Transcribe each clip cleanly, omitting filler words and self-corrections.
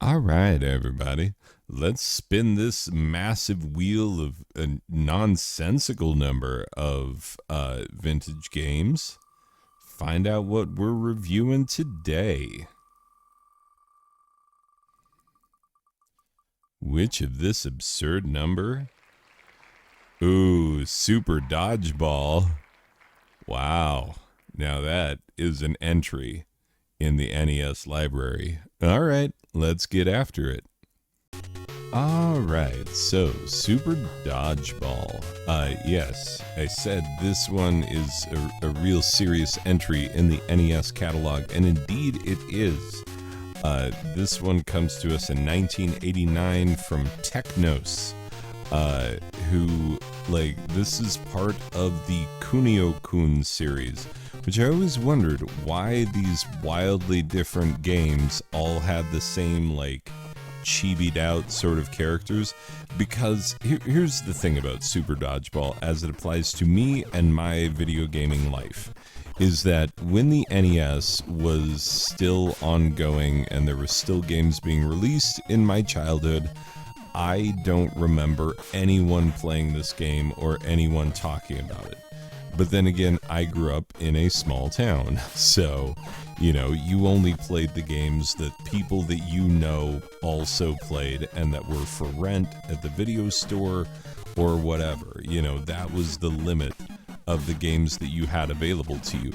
All right, everybody. Let's spin this massive wheel of a nonsensical number of vintage games. Find out what we're reviewing today. Which of this absurd number? Ooh, Super Dodgeball. Wow. Now that is an entry in the NES library. All right, let's get after it. All right, so Super Dodgeball. Yes, I said this one is a real serious entry in the NES catalog, and indeed it is. This one comes to us in 1989 from Technos, who, this is part of the Kunio-kun series, which I always wondered why these wildly different games all had the same, chibied out sort of characters. Because here's the thing about Super Dodgeball as it applies to me and my video gaming life, is that when the NES was still ongoing and there were still games being released in my childhood, I don't remember anyone playing this game or anyone talking about it. But then again, I grew up in a small town, so, you only played the games that people that you know also played and that were for rent at the video store or whatever. That was the limit of the games that you had available to you.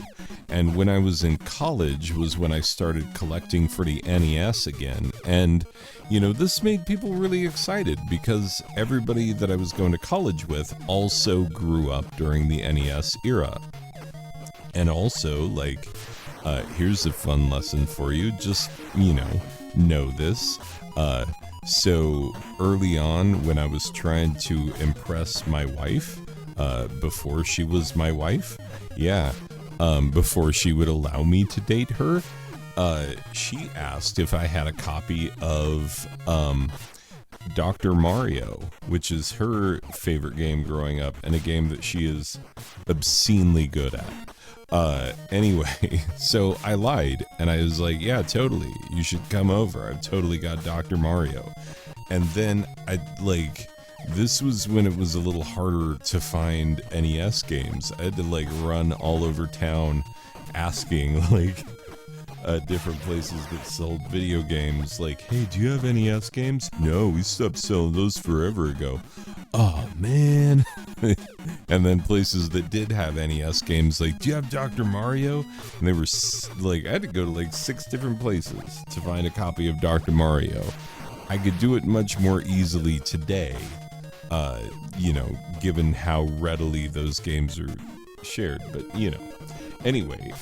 And when I was in college was when I started collecting for the NES again. And, this made people really excited because everybody that I was going to college with also grew up during the NES era. And also, here's a fun lesson for you. Just, know this. So early on when I was trying to impress my wife, before she was my wife, before she would allow me to date her, she asked if I had a copy of Dr. Mario, which is her favorite game growing up and a game that she is obscenely good at. Anyway, so I lied and I was like, yeah, totally, you should come over. I've totally got Dr. Mario. And then this was when it was a little harder to find NES games. I had to run all over town asking different places that sold video games, hey, do you have NES games? No, we stopped selling those forever ago. Oh man. And then places that did have NES games, do you have Dr. Mario? And they were I had to go to 6 different places to find a copy of Dr. Mario. I could do it much more easily today, given how readily those games are shared, but anyway,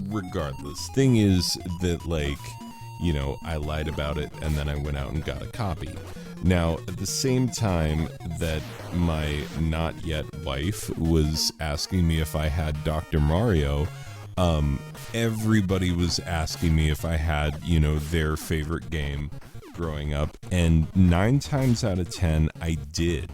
regardless, thing is that I lied about it and then I went out and got a copy. Now, at the same time that my not yet wife was asking me if I had Dr. Mario, everybody was asking me if I had, their favorite game growing up, and 9 times out of 10 I did.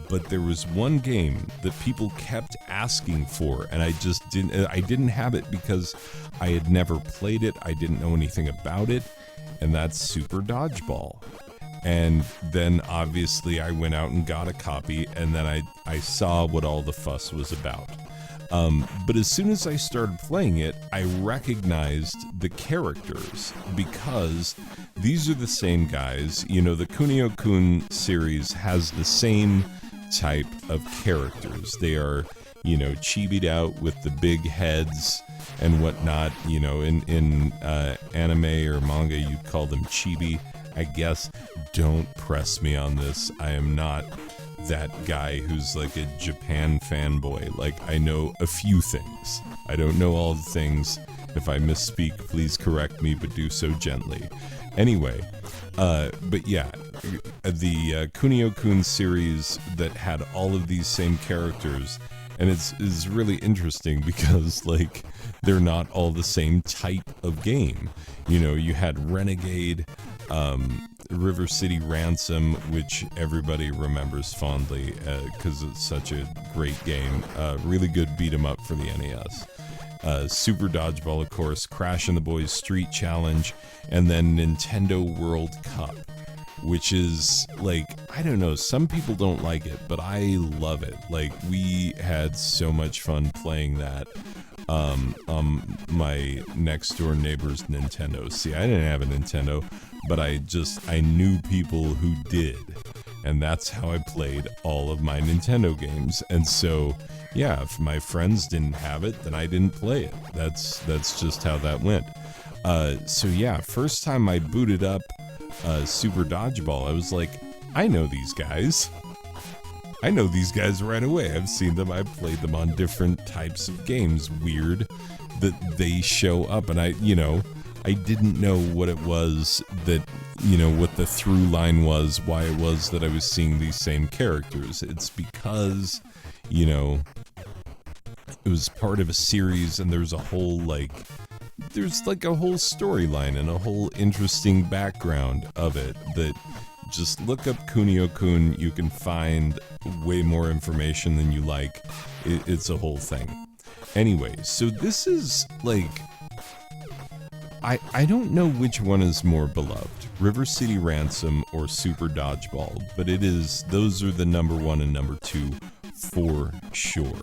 But there was one game that people kept asking for, and I didn't have it because I had never played it. I didn't know anything about it, and that's Super Dodgeball. And then obviously I went out and got a copy, and then I saw what all the fuss was about. But as soon as I started playing it, I recognized the characters because these are the same guys. The Kunio-kun series has the same type of characters. They are, chibied out with the big heads and whatnot. In anime or manga, you'd call them chibi, I guess. Don't press me on this. I am not that guy who's a Japan fanboy. I know a few things. I don't know all the things. If I misspeak, please correct me, but do so gently. Anyway, but yeah, the Kunio-kun series that had all of these same characters, and it's really interesting because they're not all the same type of game. You had Renegade, River City Ransom, which everybody remembers fondly because it's such a great game. Really good beat 'em up for the NES. Super Dodgeball, of course, Crash and the Boys Street Challenge, and then Nintendo World Cup, which is, like, I don't know, some people don't like it, but I love it. Like, we had so much fun playing that my next door neighbor's Nintendo. See, I didn't have a Nintendo, but I knew people who did, and that's how I played all of my Nintendo games. And so, yeah, if my friends didn't have it, then I didn't play it. That's just how that went. So yeah, first time I booted up Super Dodgeball, I was like, I know these guys. I know these guys right away. I've seen them. I've played them on different types of games. Weird that they show up, and I didn't know what it was that, what the through line was, why it was that I was seeing these same characters. It's because, it was part of a series, and there's a whole, there's a whole storyline and a whole interesting background of it that just look up Kunio-kun. You can find way more information than you like. It's a whole thing. Anyway, so this is I don't know which one is more beloved, River City Ransom or Super Dodgeball, but those are the number one and number two for sure.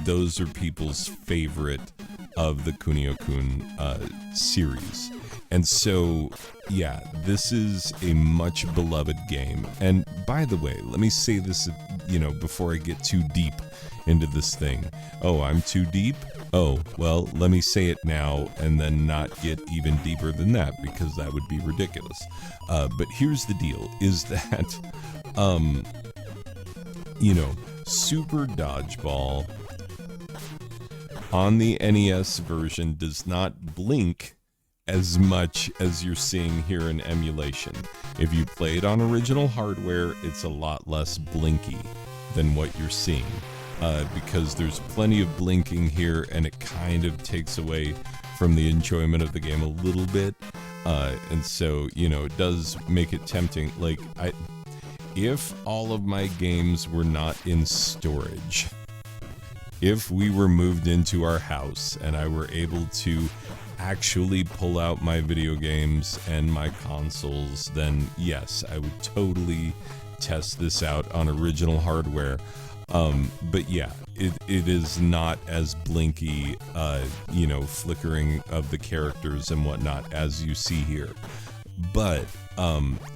Those are people's favorite of the Kunio-kun series. And so, yeah, this is a much beloved game. And by the way, let me say this, before I get too deep into this thing. Oh, I'm too deep? Oh, well, let me say it now and then not get even deeper than that, because that would be ridiculous. But here's the deal, is that, Super Dodgeball on the NES version does not blink as much as you're seeing here in emulation. If you play it on original hardware, it's a lot less blinky than what you're seeing, because there's plenty of blinking here, and it kind of takes away from the enjoyment of the game a little bit, and so, it does make it tempting. If all of my games were not in storage, if we were moved into our house and I were able to actually pull out my video games and my consoles, then yes, I would totally test this out on original hardware. But yeah, it is not as blinky, flickering of the characters and whatnot as you see here. But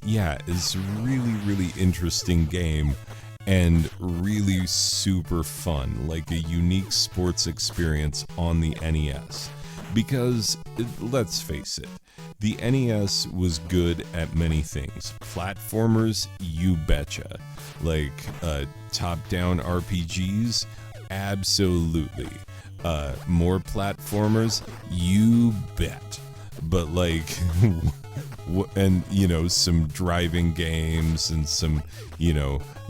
yeah, it's a really, really interesting game and really super fun, a unique sports experience on the NES. Because, let's face it, the NES was good at many things. Platformers, you betcha. Top-down RPGs, absolutely. More platformers, you bet. But and some driving games and some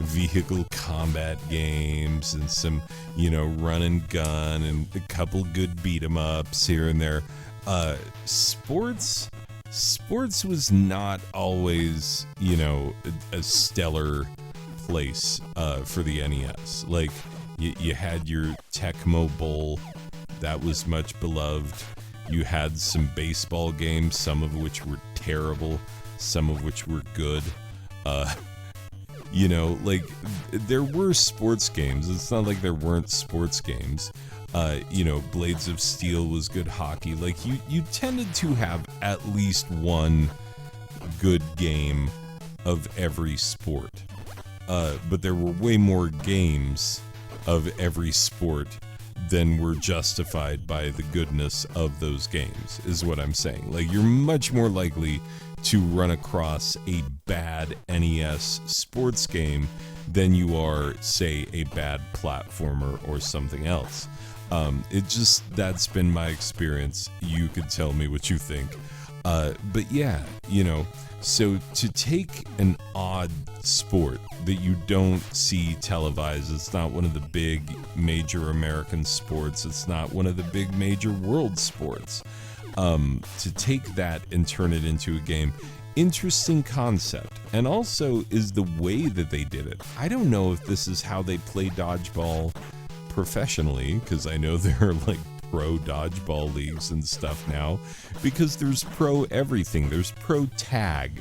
vehicle combat games and some run and gun and a couple good beat 'em ups here and there. Sports was not always a stellar place for the NES. You had your Tecmo Bowl, that was much beloved. You had some baseball games, some of which were terrible, some of which were good. There were sports games. It's not like there weren't sports games. Blades of Steel was good hockey. You tended to have at least one good game of every sport. But there were way more games of every sport than were justified by the goodness of those games, is what I'm saying. You're much more likely to run across a bad NES sports game than you are, say, a bad platformer or something else. That's been my experience. You could tell me what you think. But yeah, so to take an odd sport that you don't see televised, it's not one of the big major American sports, it's not one of the big major world sports, to take that and turn it into a game. Interesting concept. And also is the way that they did it. I don't know if this is how they play dodgeball professionally, because I know there are like pro dodgeball leagues and stuff now, because there's pro everything. There's pro tag.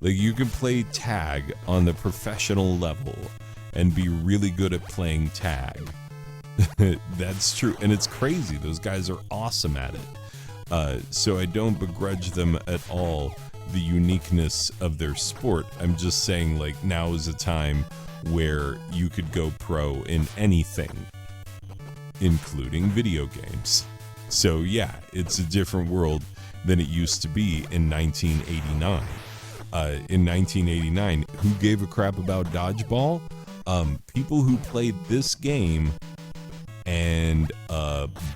Like you can play tag on the professional level and be really good at playing tag. That's true. And it's crazy. Those guys are awesome at it. So I don't begrudge them at all the uniqueness of their sport. I'm just saying, like, now is a time where you could go pro in anything, including video games. So yeah, it's a different world than it used to be in 1989. In 1989, who gave a crap about dodgeball? People who played this game and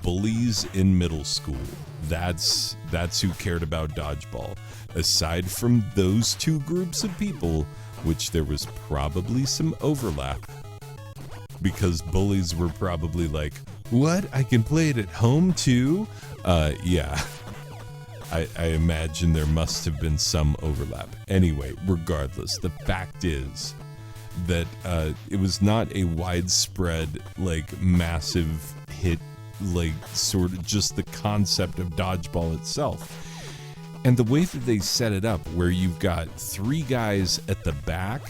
bullies in middle school. That's who cared about dodgeball. Aside from those two groups of people, which there was probably some overlap, because bullies were probably like, what? I can play it at home too? Yeah. I imagine there must have been some overlap. Anyway, regardless, the fact is that it was not a widespread, like, massive hit, like, sort of just the concept of dodgeball itself. And the way that they set it up, where you've got three guys at the back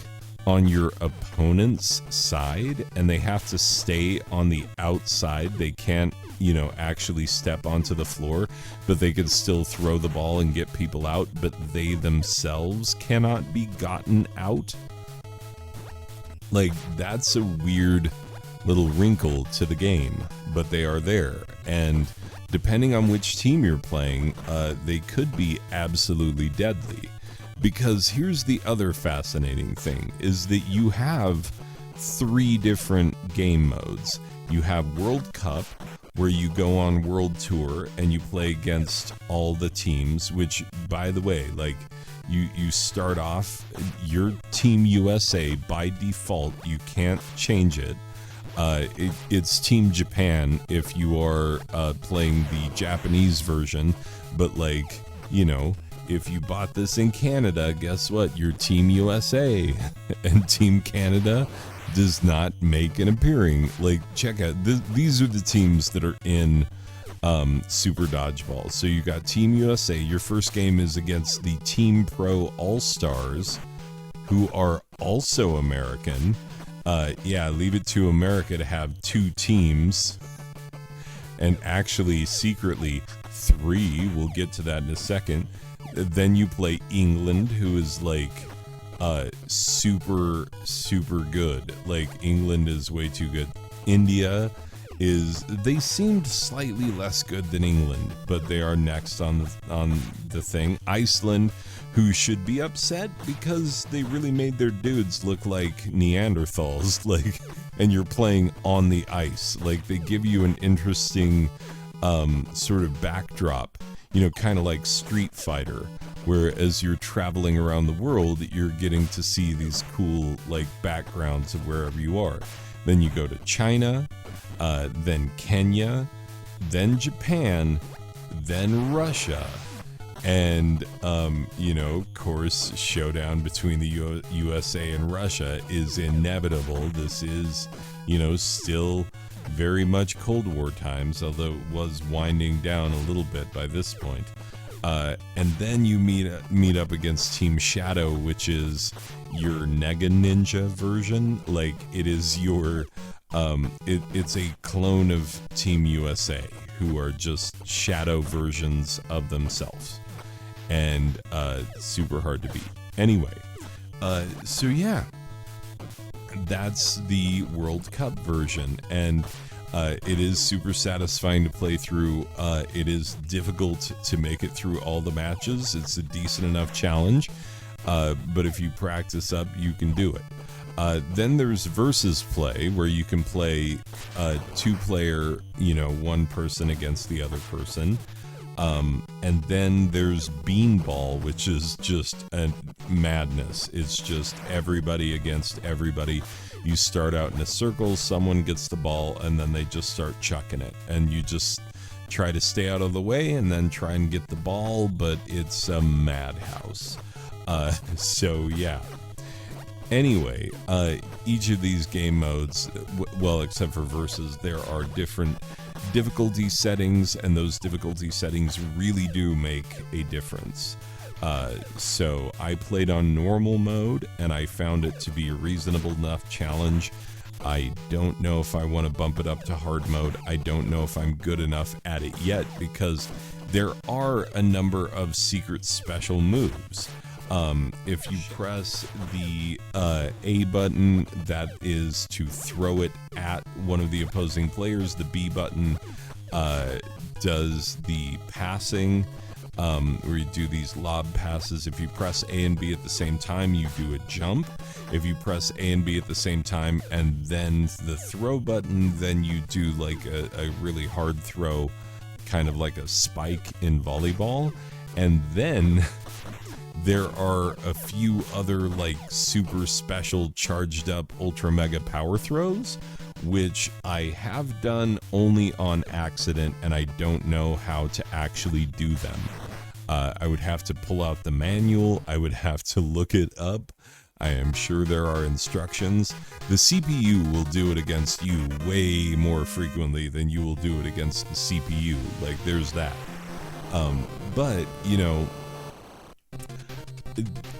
on your opponent's side, and they have to stay on the outside. They can't, actually step onto the floor, but they can still throw the ball and get people out, but they themselves cannot be gotten out. Like, that's a weird little wrinkle to the game, but they are there. And depending on which team you're playing, they could be absolutely deadly. Because here's the other fascinating thing, is that you have three different game modes. You have World Cup, where you go on World Tour and you play against all the teams, which, by the way, like, you start off, your Team USA by default, you can't change it. It's Team Japan if you are playing the Japanese version, but, like, if you bought this in Canada, guess what? You're Team USA, and Team Canada does not make an appearing. Like, check out, these are the teams that are in Super Dodgeball. So you got Team USA. Your first game is against the Team Pro All-Stars, who are also American. Yeah, leave it to America to have two teams, and actually secretly three. We'll get to that in a second. Then you play England, who is like super good. Like, England is way too good. India they seemed slightly less good than England, but they are next on the thing. Iceland, who should be upset because they really made their dudes look like Neanderthals, like, and you're playing on the ice. Like, they give you an interesting sort of backdrop, kind of like Street Fighter, where as you're traveling around the world, you're getting to see these cool, like, backgrounds of wherever you are. Then you go to China, then Kenya, then Japan, then Russia. And, of course, showdown between the USA and Russia is inevitable. This is, still very much Cold War times, although it was winding down a little bit by this point. And then you meet up against Team Shadow, which is your Nega Ninja version. Like, it is your, it's a clone of Team USA, who are just shadow versions of themselves. And super hard to beat. Anyway, so yeah, that's the World Cup version, and it is super satisfying to play through. It is difficult to make it through all the matches. It's a decent enough challenge, but if you practice up, you can do it. Then there's versus play, where you can play two-player, one person against the other person. And then there's beanball, which is just a madness. It's just everybody against everybody. You start out in a circle, someone gets the ball, and then they just start chucking it. And you just try to stay out of the way and then try and get the ball, but it's a madhouse. So yeah. Anyway, each of these game modes, well, except for Versus, there are different difficulty settings, and those difficulty settings really do make a difference. So I played on normal mode, and I found it to be a reasonable enough challenge. I don't know if I want to bump it up to hard mode. I don't know if I'm good enough at it yet, because there are a number of secret special moves. If you press the A button, that is to throw it at one of the opposing players. The B button does the passing, where you do these lob passes. If you press A and B at the same time, you do a jump. If you press A and B at the same time and then the throw button, then you do like a really hard throw, kind of like a spike in volleyball. And then there are a few other like super special charged up ultra mega power throws, which I have done only on accident, and I don't know how to actually do them. I would have to pull out the manual. I would have to look it up. I am sure there are instructions. The CPU will do it against you way more frequently than you will do it against the CPU. Like, there's that. But, you know,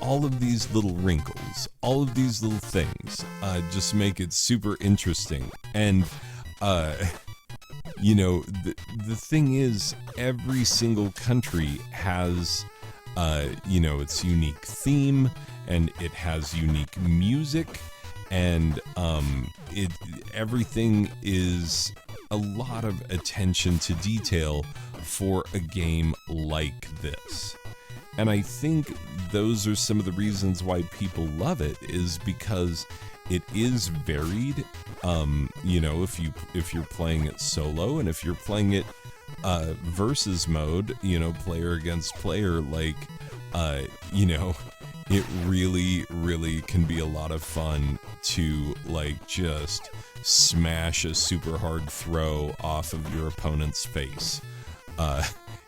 all of these little wrinkles, all of these little things, just make it super interesting. And, you know, the thing is, every single country has, you know, its unique theme, and it has unique music, and everything is a lot of attention to detail for a game like this. And I think those are some of the reasons why people love it, is because it is varied. You know, if you're playing it solo, and if you're playing it versus mode, you know, player against player, like, you know, it really, really can be a lot of fun to like just smash a super hard throw off of your opponent's face.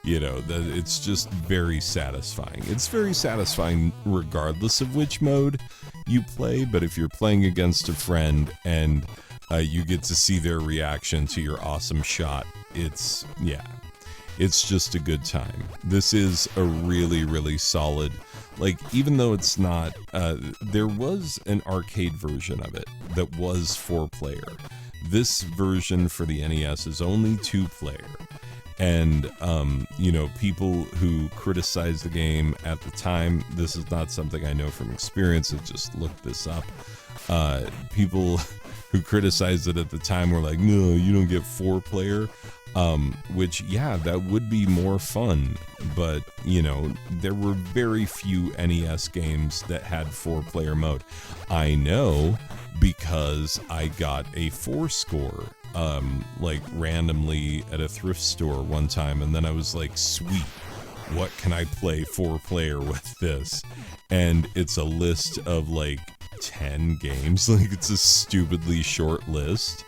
You know, it's just very satisfying. It's very satisfying regardless of which mode you play, but if you're playing against a friend and you get to see their reaction to your awesome shot, it's just a good time. This is a really, really solid, like, even though it's not, there was an arcade version of it that was 4-player. This version for the NES is only 2-player. And, you know, people who criticized the game at the time, this is not something I know from experience, I just looked this up. People who criticized it at the time were like, no, you don't get 4-player. Which, yeah, that would be more fun, but, you know, there were very few NES games that had 4-player mode. I know because I got a 4-score, like, randomly at a thrift store one time, and then I was like, sweet, what can I play 4-player with this? And it's a list of, like, 10 games, like, it's a stupidly short list.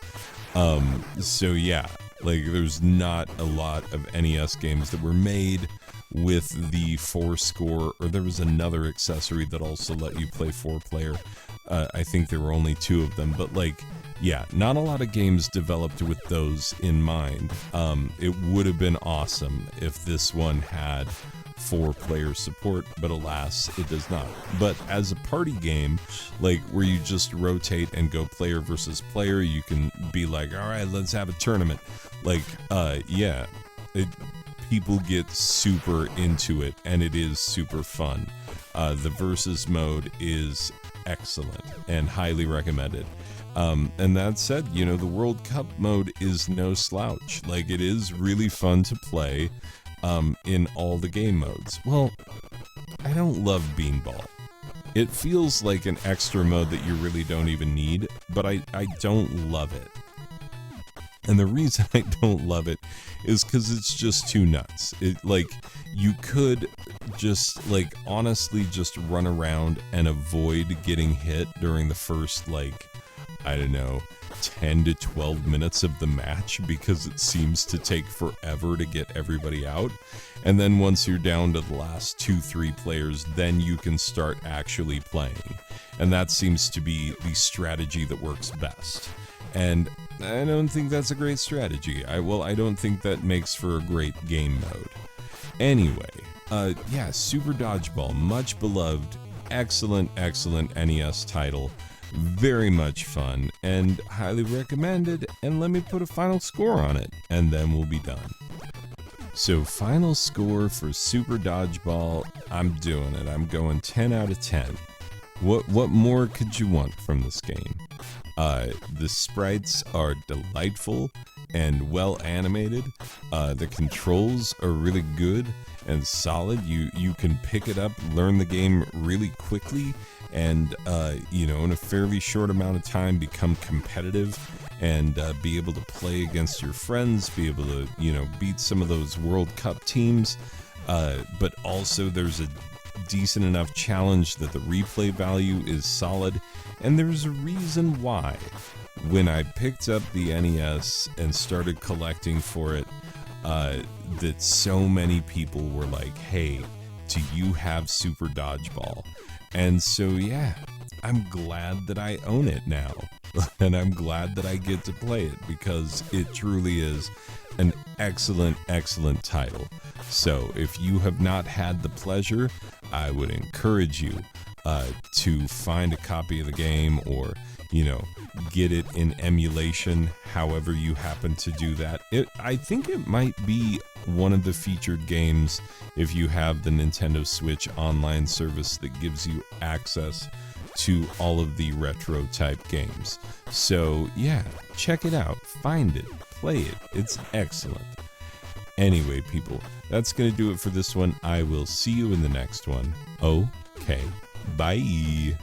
So yeah. Like, there's not a lot of NES games that were made with the 4-score, or there was another accessory that also let you play 4-player. I think there were only 2 of them, but, like, yeah, not a lot of games developed with those in mind. It would have been awesome if this one had 4-player support, but alas, it does not. But as a party game, like, where you just rotate and go player versus player, you can be like, all right, let's have a tournament. Like, yeah, people get super into it, and it is super fun. The versus mode is excellent and highly recommended. And that said, you know, the World Cup mode is no slouch. Like, it is really fun to play in all the game modes. Well, I don't love Beanball. It feels like an extra mode that you really don't even need, but I don't love it. And the reason I don't love it is because it's just too nuts. It, like, you could just, like, honestly just run around and avoid getting hit during the first, like, I don't know, 10 to 12 minutes of the match because it seems to take forever to get everybody out. And then once you're down to the last 2-3 players, then you can start actually playing. And that seems to be the strategy that works best. And I don't think that's a great strategy. I don't think that makes for a great game mode. Anyway, Super Dodgeball, much beloved, excellent NES title. Very much fun and highly recommended. And let me put a final score on it, and then we'll be done. So final score for Super Dodgeball, I'm doing it. I'm going 10 out of 10. What more could you want from this game? The sprites are delightful and well animated. The controls are really good and solid. You can pick it up, learn the game really quickly, and in a fairly short amount of time become competitive and be able to play against your friends, be able to beat some of those World Cup teams. But also there's a decent enough challenge that the replay value is solid, and there's a reason why. When I picked up the NES and started collecting for it, that so many people were like, hey, do you have Super Dodgeball? And so I'm glad that I own it now. And I'm glad that I get to play it because it truly is an excellent title. So if you have not had the pleasure, I would encourage you to find a copy of the game or, get it in emulation, however you happen to do that. I think it might be one of the featured games if you have the Nintendo Switch online service that gives you access to all of the retro type games. So check it out, find it, play it. It's excellent. Anyway, people, that's going to do it for this one. I will see you in the next one. Okay, bye.